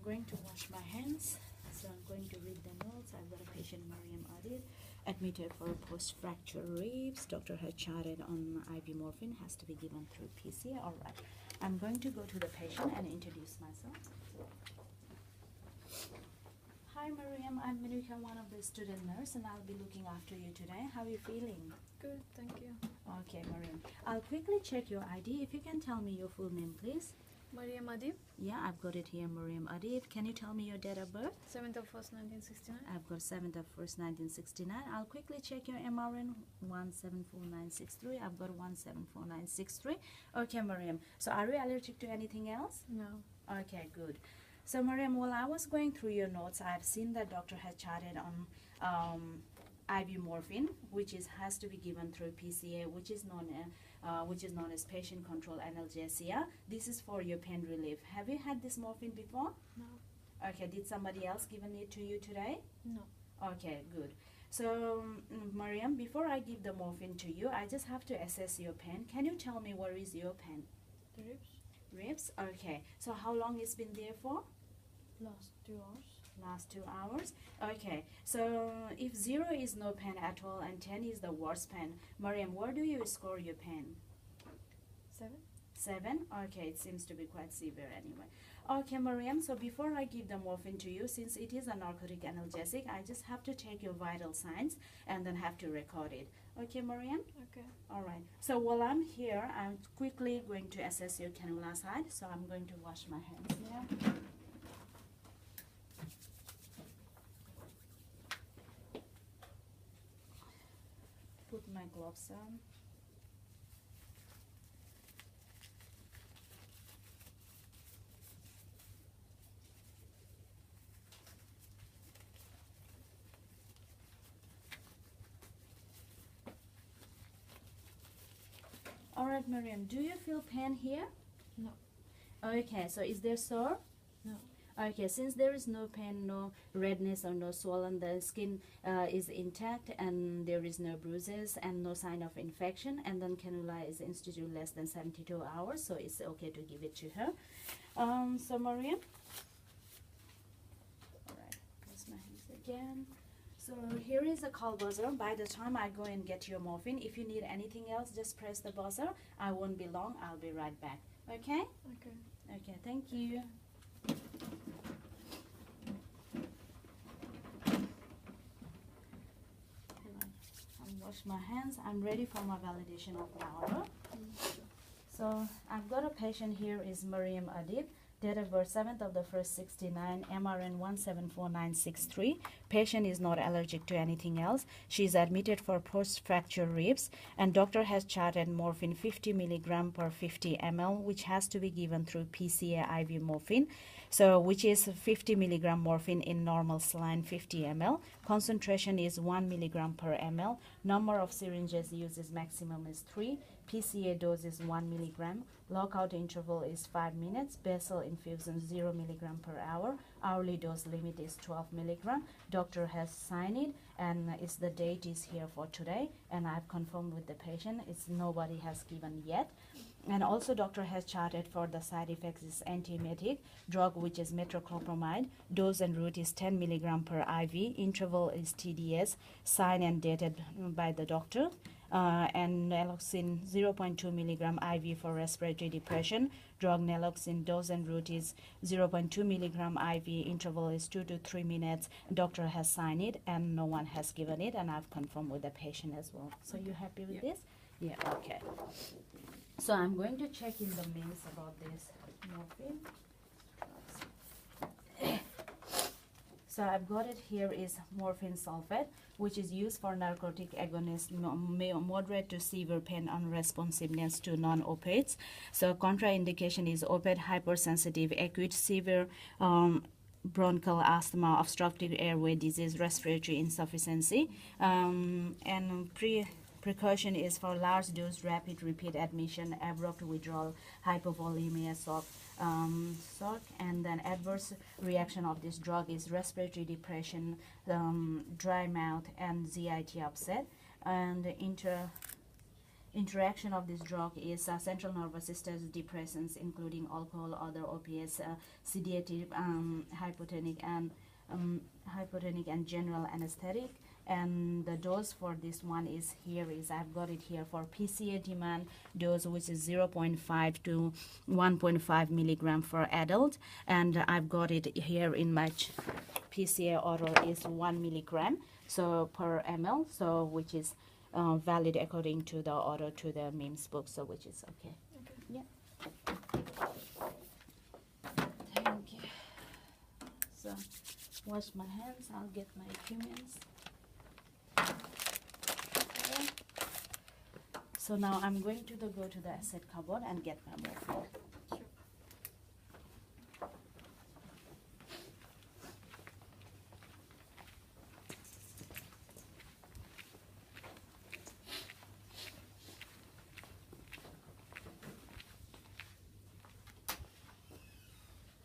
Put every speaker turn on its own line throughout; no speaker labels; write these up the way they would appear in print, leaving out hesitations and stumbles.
going to wash my hands. So I'm going to read the notes. I've got a patient, Mariam Adil, admitted for post-fracture ribs. Doctor has charted on IV morphine, has to be given through PCA. All right. I'm going to go to the patient and introduce myself. Hi, Mariam. I'm Menuka, one of the student nurse, and I'll be looking after you today. How are you feeling?
Good, thank you.
Okay, Mariam. I'll quickly check your ID. If you can tell me your full name, please.
Mariam Adib,
Yeah, I've got it here, Mariam Adib. Can you tell me your date of birth?
7th of 1st, 1969.
I've got 7th of 1st, 1969. I'll quickly check your MRN, 174963. I've got 174963. Okay, Mariam. So are you allergic to anything else?
No.
Okay, good. So, Mariam, while I was going through your notes, I've seen that doctor has charted on IV morphine, which has to be given through PCA, which is known as patient-controlled analgesia. This is for your pain relief. Have you had this morphine before?
No.
Okay. Did somebody else given it to you today?
No.
Okay, good. So, Mariam, before I give the morphine to you, I just have to assess your pain. Can you tell me where is your pain?
The ribs?
Ribs? Okay. So, how long it's been there for?
Last 2 hours.
Last 2 hours. Okay, so if 0 is no pain at all and 10 is the worst pain, Mariam, where do you score your pain?
7?
7? Okay, it seems to be quite severe anyway. Okay, Mariam, so before I give the morphine to you, since it is a narcotic analgesic, I just have to take your vital signs and then have to record it. Okay, Mariam?
Okay.
All right. So while I'm here, I'm quickly going to assess your cannula side. So I'm going to wash my hands now. Put my gloves on. All right, Mariam, do you feel pain here?
No.
Okay, so is there sore?
No.
Okay, since there is no pain, no redness or no swollen, the skin is intact and there is no bruises and no sign of infection, and then cannula is instituted less than 72 hours, so it's okay to give it to her. So Mariam, all right, press my hands again. So here is a call buzzer. By the time I go and get your morphine, if you need anything else, just press the buzzer. I won't be long. I'll be right back. Okay?
Okay.
Okay, thank you. I'll wash my hands. I'm ready for my validation of the order. So I've got a patient here is Mariam Adib. Date of birth 7th of the 1st 69, MRN 174963. Patient is not allergic to anything else. She is admitted for post-fracture ribs, and doctor has charted morphine 50 milligram per 50 ml, which has to be given through PCA IV morphine. So which is 50 milligram morphine in normal saline 50 ml. Concentration is 1 milligram per ml. Number of syringes used is maximum is 3. PCA dose is 1 milligram. Lockout interval is 5 minutes. Basal infusion 0 milligram per hour. Hourly dose limit is 12 milligram. Doctor has signed it, and the date is here for today, and I've confirmed with the patient. Nobody has given yet. And also doctor has charted for the side effects is antiemetic drug, which is metoclopramide. Dose and route is 10 milligram per IV. Interval is TDS, signed and dated by the doctor. And naloxone 0.2 milligram IV for respiratory depression. Drug naloxone dose and route is 0.2 milligram IV. Interval is 2 to 3 minutes. Doctor has signed it, and no one has given it, and I've confirmed with the patient as well. So you happy with this? Yeah, okay. So I'm going to check in the mails about this morphine. So I've got it here is morphine sulfate, which is used for narcotic agonist, moderate to severe pain unresponsiveness to non-opiates. So contraindication is opiate hypersensitive, acute severe bronchial asthma, obstructive airway disease, respiratory insufficiency, and precaution is for large dose, rapid repeat admission, abrupt withdrawal, hypovolemia, shock, and then adverse reaction of this drug is respiratory depression, dry mouth, and ZIT upset, and interaction of this drug is central nervous system depressants, including alcohol, other opiates, sedative, hypotonic and general anesthetic. And the dose for this one is I've got it here for PCA demand dose, which is 0.5 to 1.5 milligram for adult, and I've got it here in my PCA order is 1 milligram so per ml, so which is valid according to the order to the MIMS book, so which is okay. Yeah. Thank you. So wash my hands, I'll get my equipments. Okay. So now I'm going to go to the asset cupboard and get my morphine.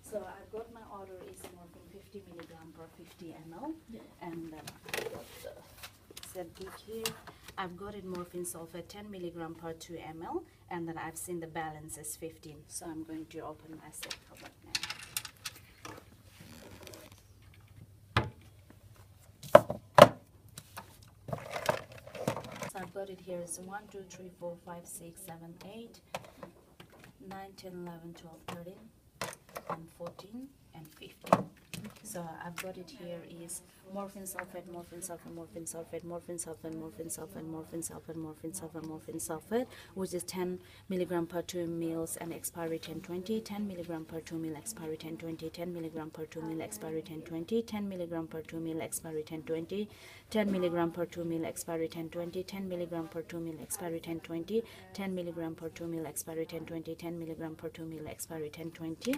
So I've got my order is morphine 50 milligram per 50 ml, and then I've got the set book here. I've got it morphine sulfate 10 milligram per 2 ml, and then I've seen the balance is 15. So I'm going to open my set cupboard now. So I've got it here. It's 1, 2, 3, 4, 5, 6, 7, 8, 9, 10, 11, 12, 13. And 14 and 15. So I've got it here is morphine sulfate, morphine sulfate, morphine sulfate, morphine sulfate, morphine sulfate, morphine sulfate, morphine sulfate, morphine sulfate, which is 10 milligram per 2 mils and expiry 1020, 10 milligram per 2 mil expiry 1020, 10 milligram per 2 mil expiry 1020, 10 milligram per 2 mil expiry 1020, 10 milligram per 2 mil expiry 1020, 10 milligram per 2 mil expiry 1020, 10 milligram per 2 mil expiry 1020, 10 milligram per 2 mil expiry 1020.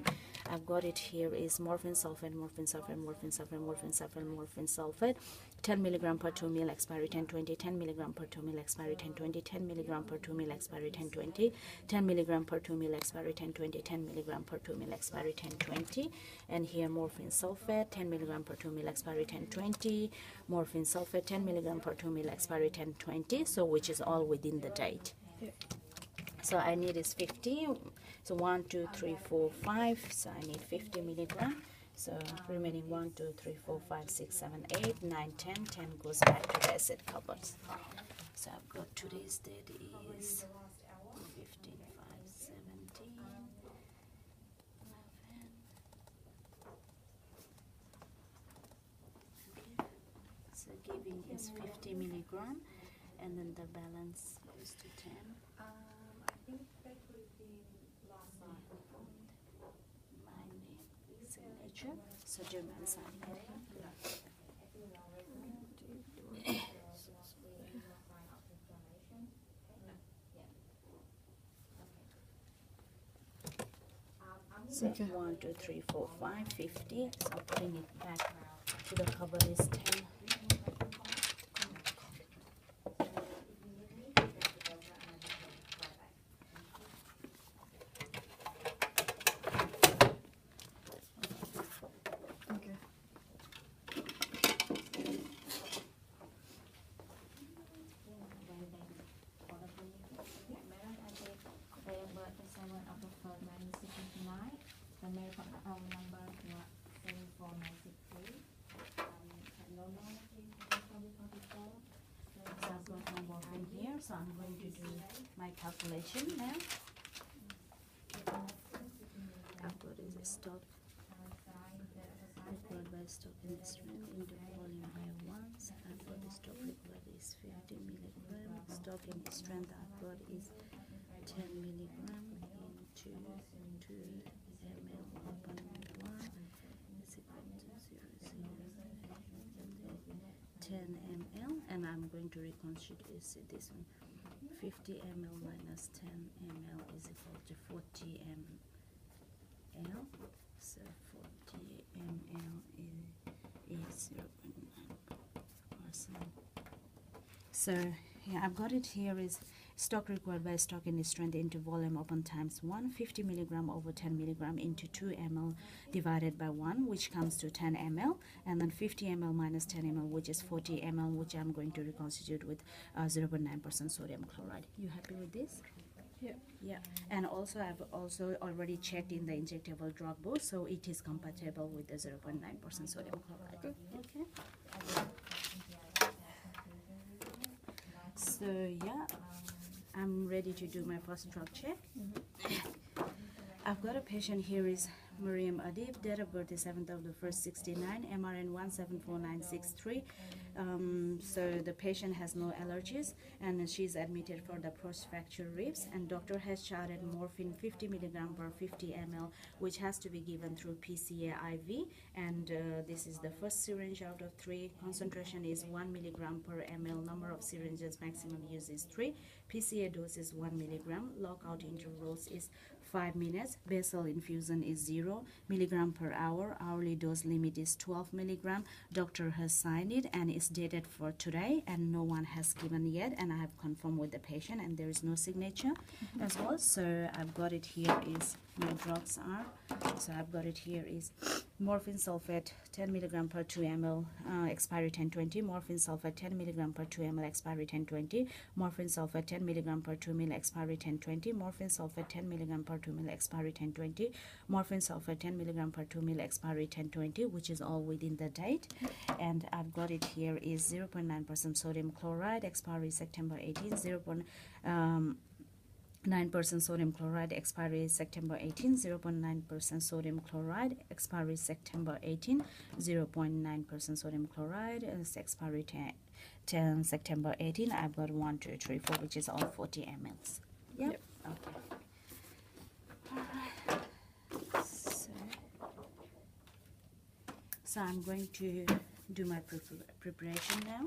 I've got it here is morphine sulfate, morphine sulfate, morphine sulfate, morphine sulfate, morphine sulfate, 10 milligram per 2 mil expiry 1020, 10 milligram per 2 mil expiry 1020, 10 milligram per 2 mil expiry 1020, 10 milligram per 2 mil expiry 1020, 10 milligram per 2 mil expiry 1020, and here morphine sulfate 10 milligram per 2 mil expiry 1020, morphine sulfate 10 milligram per 2 mil expiry 1020, so which is all within the date. So I need is 50. So 1, 2, 3, 4, 5. So I need 50 milligram. So remaining 1, 2, 3, 4, 5, 6, 7, 8, 9, 10. 10 goes back to the asset cupboards. So I've got today's date is 15, 5, 17, 11. So giving is 50 milligram, and then the balance goes to 10.
I think that would be last night.
My name, signature. So German sign it here. So 1, 2, 3, 4, 5, 50. So putting it back to the cover is 10. The Menuka number was 74963. So I've got my morphine here, so I'm going to do my calculation now. I've got in the stock required by stock in strength into volume by 1. I've got the stock required is 50 milligram. Stock in strength I've got is 10 milligram into 2 ml upon 1 is equal to 10 ml, and I'm going to reconstitute this one. 50 ml minus 10 ml is equal to 40 ml. So 40 ml is 0.9%. So yeah, I've got it here is Stock required by stock in strength into volume upon times 1, 50 milligram over 10 milligram into 2 ml divided by 1, which comes to 10 ml, and then 50 ml minus 10 ml, which is 40 ml, which I'm going to reconstitute with 0.9% sodium chloride. You happy with this?
Yeah.
Yeah, and also I've also already checked in the injectable drug book, so it is compatible with the 0.9% sodium chloride. Okay. So yeah, I'm ready to do my first drug check. I've got a patient here is Mariam Adib, date of birth is 7th of the 1st 69, MRN 174963. So the patient has no allergies and she's admitted for the post-fracture ribs, and doctor has charted morphine 50 milligram per 50 ml, which has to be given through PCA IV, and this is the first syringe out of 3. Concentration is 1 milligram per ml. Number of syringes maximum use is 3. PCA dose is 1 milligram. Lockout intervals is 5 minutes. Basal infusion is 0 milligram per hour. Hourly dose limit is 12 milligram. Doctor has signed it and it's dated for today, and no one has given yet, and I have confirmed with the patient, and there is no signature as well. So I've got it here is my drugs are. So I've got it here is morphine sulfate 10 milligram per 2 ml, expiry 1020. Morphine sulfate 10 milligram per 2 ml, expiry 1020. Morphine sulfate 10 milligram per 2 ml, expiry 1020. Morphine sulfate 10 milligram per 2 ml, expiry 1020. Morphine sulfate 10 milligram per 2 ml, expiry 1020, which is all within the date. And I've got it here is 0.9% sodium chloride, expiry September 18. 9% sodium chloride, expiry September 18. 0.9% sodium chloride, expiry September 18. 0.9% sodium chloride, expiry 10 September 18. I've got 1, 2, 3, 4, which is all 40 mLs. Yep. Okay. Alright. So I'm going to do my preparation now.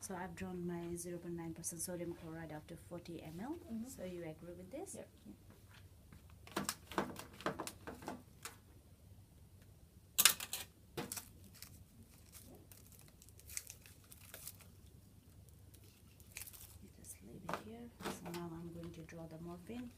So I've drawn my 0.9% sodium chloride after 40 ml. So you agree with this?
Yep.
You just leave it here. So now I'm going to draw the morphine.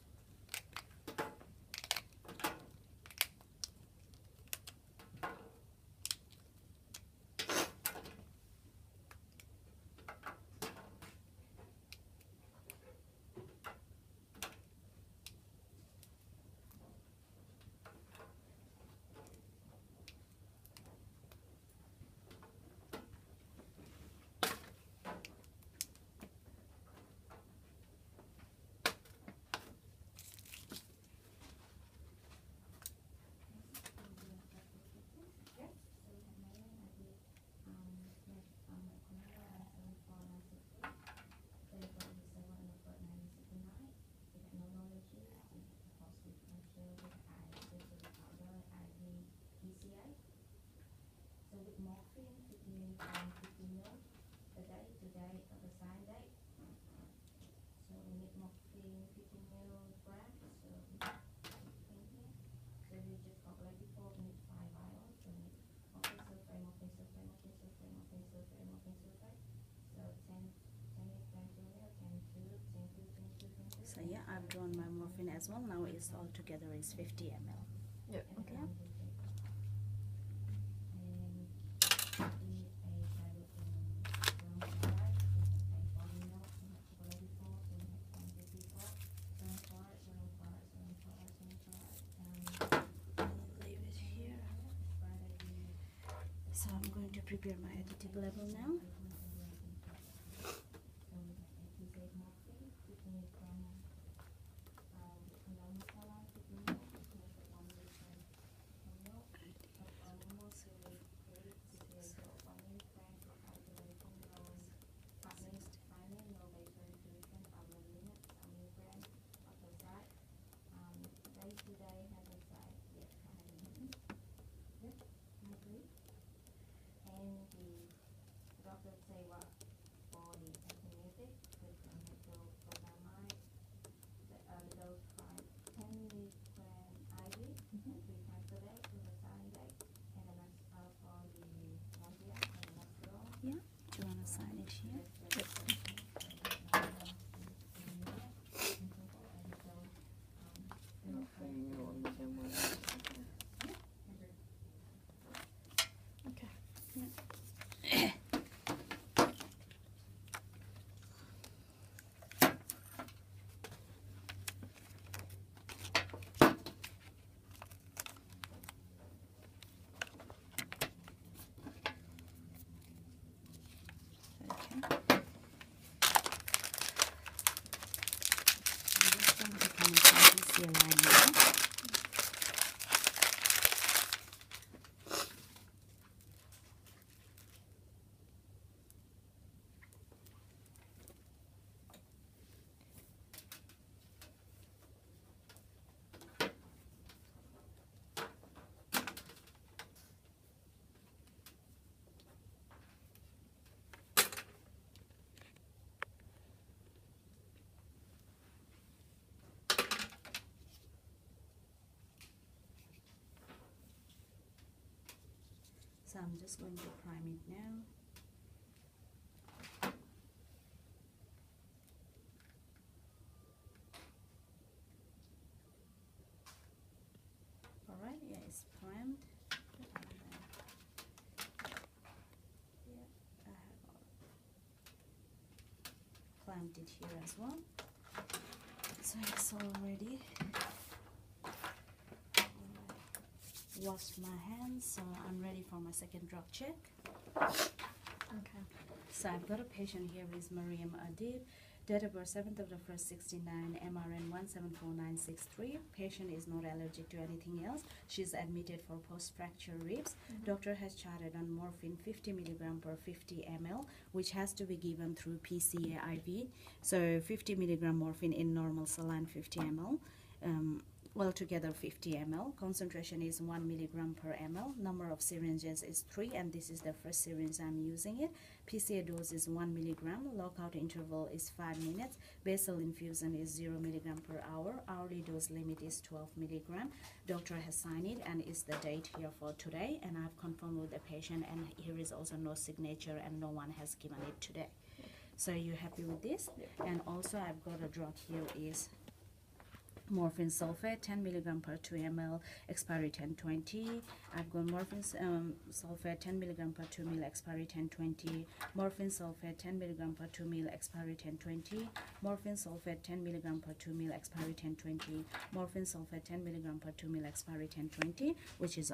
yeah, I've drawn my morphine as well. Now it's all together is 50 ml.
Yeah. Okay.
Yeah. Leave it here. So I'm going to prepare my additive level now. Yeah, do you want to sign it here?
Okay.
Okay. I'm just going to come and this here line now. So I'm just going to prime it now. Alright, yeah, it's primed. Yeah, I have clamped it here as well. So it's all ready. Washed my hands, so I'm ready for my second drug check.
Okay.
So I've got a patient here with Mariam Adib, date of birth 7th of the 1st 69, MRN 174963. Patient is not allergic to anything else. She's admitted for post-fracture ribs. Doctor has charted on morphine 50 milligram per 50 ml, which has to be given through PCA IV. So 50 milligram morphine in normal saline 50 ml. Altogether 50 ml. Concentration is 1 milligram per ml. Number of syringes is 3, and this is the first syringe I'm using it. PCA dose is 1 milligram. Lockout interval is 5 minutes. Basal infusion is 0 milligram per hour. Hourly dose limit is 12 milligram. Doctor has signed it, and is the date here for today. And I've confirmed with the patient, and here is also no signature, and no one has given it today. So you happy with this?
Yeah.
And also I've got a drug here is morphine sulfate 10 milligram per 2 ml, expiry 1020. I've got morphine sulfate 10 milligram per 2 ml, expiry 1020. Morphine sulfate 10 milligram per 2 ml, expiry 1020. Morphine sulfate 10 milligram per 2 ml, expiry 1020. Morphine sulfate 10 milligram per 2 ml, expiry 1020, which is.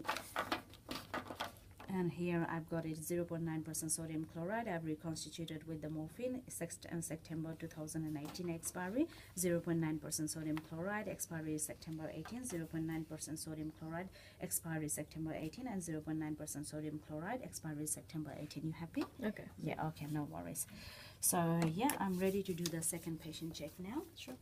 And here I've got it 0.9% sodium chloride. I've reconstituted with the morphine, September 2018 expiry, 0.9% sodium chloride, expiry is September 18, 0.9% sodium chloride, expiry is September 18, and 0.9% sodium chloride, expiry is September 18. You happy?
Okay.
Yeah, okay, no worries. So yeah, I'm ready to do the second patient check now.
Sure.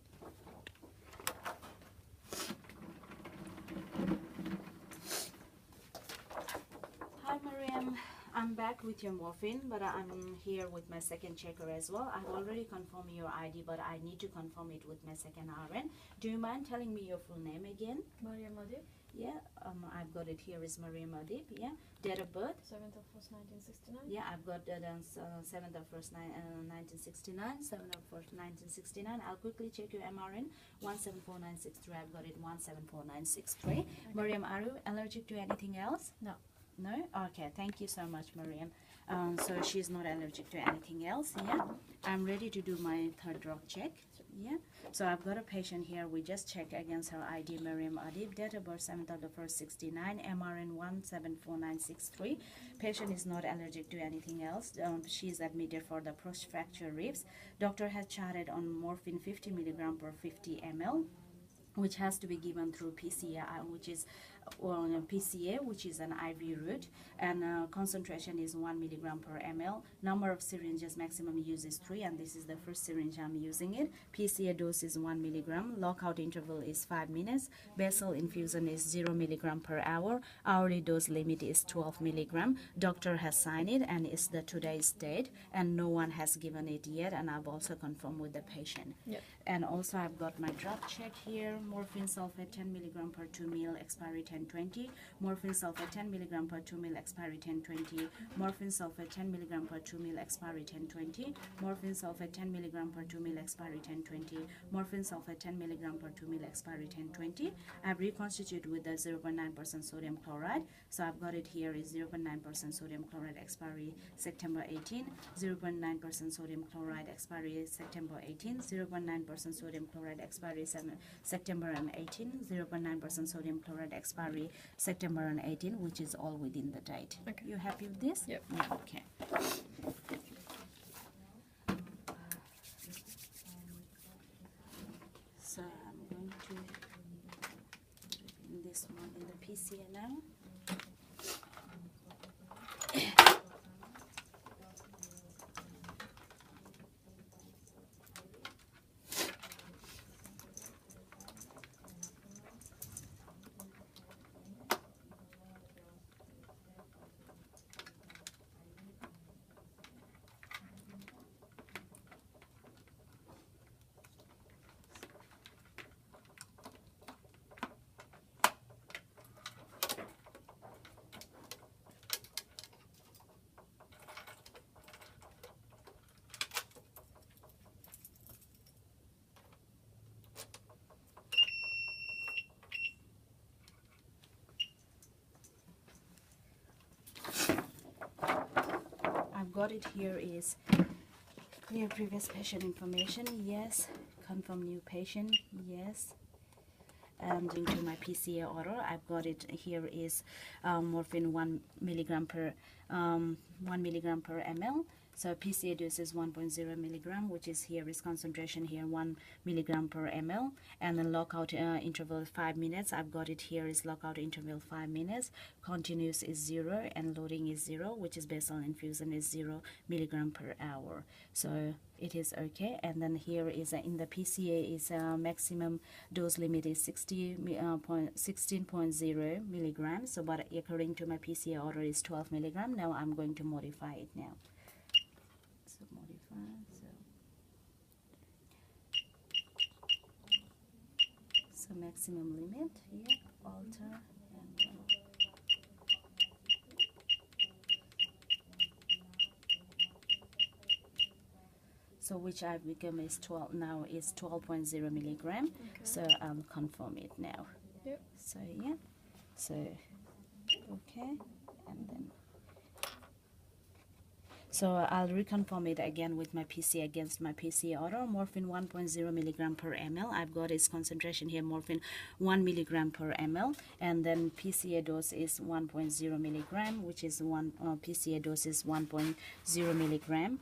Hi Mariam, I'm back with your morphine, but I'm here with my second checker as well. I've already confirmed your ID, but I need to confirm it with my second RN. Do you mind telling me your full name again?
Mariam Adib.
Yeah, I've got it here is Mariam Adib. Yeah, date of birth.
7th of 1st, 1969.
Yeah, I've got the 7th of 1st, 1969, 7th of 1st, 1969. I'll quickly check your MRN, 174963. I've got it 174963.
Okay.
Mariam, are you allergic to anything else?
No.
No? Okay, thank you so much, Mariam. So she's not allergic to anything else. Yeah, I'm ready to do my third drug check. Yeah, so I've got a patient here. We just checked against her ID, Mariam Adib, date of birth 7th of the 1st, 69, MRN 174963. Patient is not allergic to anything else. She's admitted for the post-fracture ribs. Doctor has charted on morphine 50 milligram per 50 ml, which has to be given through PCA, which is PCA, which is an IV route, and concentration is 1 milligram per ml. Number of syringes maximum use is 3, and this is the first syringe I'm using it. PCA dose is 1 milligram. Lockout interval is 5 minutes. Basal infusion is 0 milligram per hour. Hourly dose limit is 12 milligram. Doctor has signed it, and it's the today's date, and no one has given it yet, and I've also confirmed with the patient.
Yep.
And also I've got my drug check here. Morphine sulfate 10 milligram per 2 ml, expiry 10/20. Morphine sulfate 10 milligram per 2 ml, expiry 10/20. Morphine sulfate 10 milligram per 2 ml, expiry 10/20. Morphine sulfate 10 milligram per 2 ml, expiry 10/20. Morphine sulfate 10 milligram per 2 ml, expiry 10/20. I've reconstituted with the 0.9% sodium chloride. So I've got it here is 0.9% sodium chloride, expiry September 18. 0.9% sodium chloride, expiry September 18. 0.9% sodium chloride, expiry September 18. 0.9% sodium chloride, expiry September 18, which is all within the date.
Okay.
You happy with this?
Yep.
Yeah, okay. So I'm going to in this one in the PCA now. I've got it here is clear previous patient information, yes. Confirm new patient, yes. And into my PCA order, I've got it here is morphine 1 milligram per ml. So PCA dose is 1.0 milligram, which is here is concentration here 1 milligram per ml, and then lockout interval 5 minutes. I've got it here is lockout interval 5 minutes. Continuous is 0 and loading is 0, which is basal infusion is 0 milligram per hour. So it is okay. And then here is in the PCA is maximum dose limit is 16.0 milligrams. So but according to my PCA order is 12 milligram. Now I'm going to modify it now. So modify, so maximum limit here, alter, and so which I've become is 12 now is 12.0 milligram.
Okay.
So I'll confirm it now.
Yep.
So yeah, so okay, and then so I'll reconfirm it again with my PC against my PC order. Morphine 1.0 milligram per ml. I've got its concentration here, morphine 1 milligram per ml, and then PCA dose is 1.0 milligram, which is PCA dose is 1.0 milligram.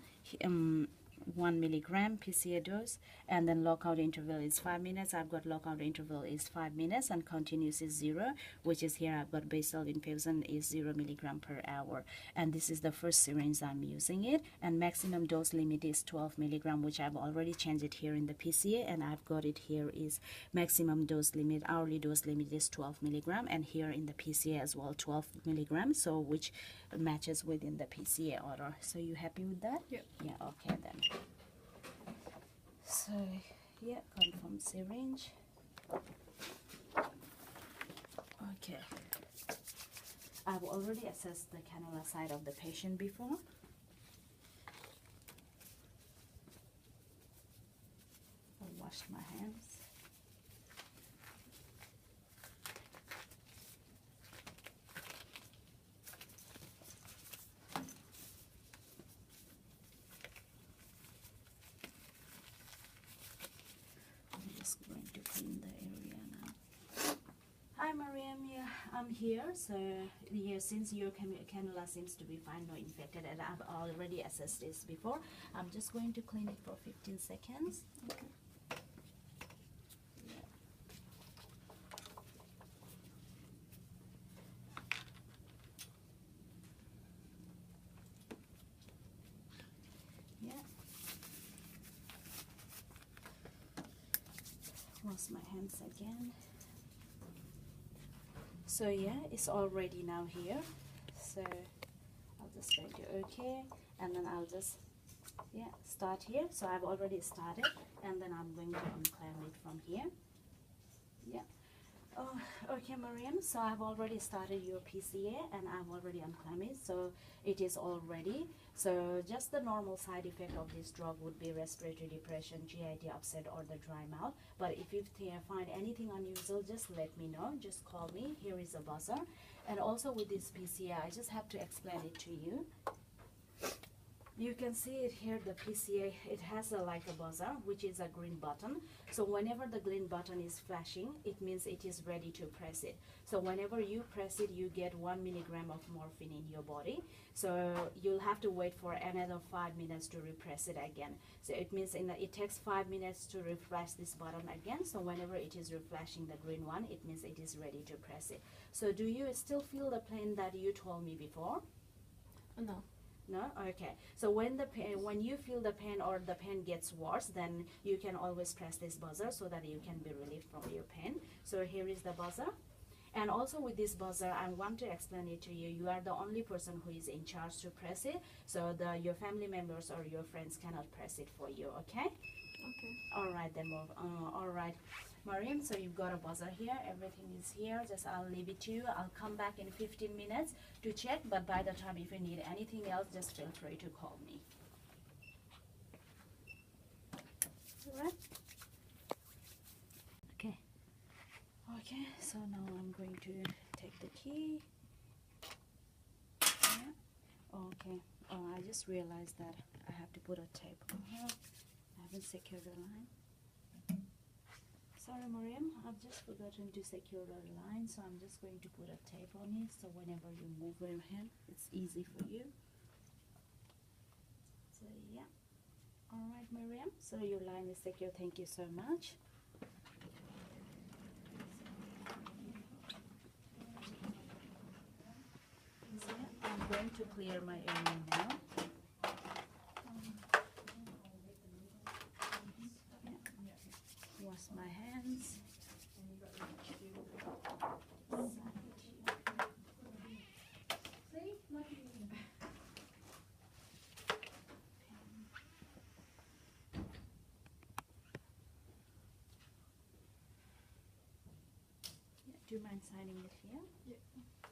1 milligram PCA dose, and then lockout interval is 5 minutes. I've got lockout interval is 5 minutes, and continuous is 0, which is here I've got basal infusion is 0 milligram per hour, and this is the first syringe I'm using it, and maximum dose limit is 12 milligram, which I've already changed it here in the PCA, and I've got it here is maximum dose limit, hourly dose limit is 12 milligram, and here in the PCA as well 12 milligram, so which matches within the PCA order. So you happy with that?
Yep.
Yeah, okay then. So yeah, confirm syringe. I've already assessed the cannula side of the patient before. I washed my hands. I'm just going to clean the area now. Hi Mariam, yeah, I'm here. So yeah, since your cannula seems to be fine, no infected, and I've already assessed this before, I'm just going to clean it for 15 seconds.
Okay.
Yeah. Wash my hands again. So yeah, it's already now here. So I'll just going to okay, and then I'll just start here. So I've already started, and then I'm going to unclamp it from here. Yeah. Oh, okay, Mariam. So I've already started your PCA, and I've already unclamped it. So it is all ready. So just the normal side effect of this drug would be respiratory depression, GIT upset, or the dry mouth. But if you find anything unusual, just let me know. Just call me. Here is a buzzer. And also with this PCA, I just have to explain it to you. You can see it here, the PCA, it has like a buzzer, which is a green button. So whenever the green button is flashing, it means it is ready to press it. So whenever you press it, you get 1 milligram of morphine in your body. So you'll have to wait for another 5 minutes to repress it again. So it means it takes 5 minutes to refresh this button again. So whenever it is reflashing the green one, it means it is ready to press it. So do you still feel the pain that you told me before?
No.
No? Okay. So when you feel the pain or the pain gets worse, then you can always press this buzzer so that you can be relieved from your pain. So here is the buzzer. And also with this buzzer, I want to explain it to you. You are the only person who is in charge to press it. So your family members or your friends cannot press it for you, okay?
Okay.
All right, then move. All right, Mariam, so you've got a buzzer here. Everything is here. Just I'll leave it to you. I'll come back in 15 minutes to check. But by the time, if you need anything else, just feel free to call me. All right. Okay. Okay. So now I'm going to take the key. Yeah. Okay. Oh, I just realized that I have to put a tape on here. I haven't secured the line. Sorry, Mariam, I've just forgotten to secure the line, so I'm just going to put a tape on it, so whenever you move your hand, it's easy for you. So yeah. All right, Mariam, so your line is secure. Thank you so much. So yeah, I'm going to clear my area now. Wash my hands. Do you mind signing it here?
Yeah.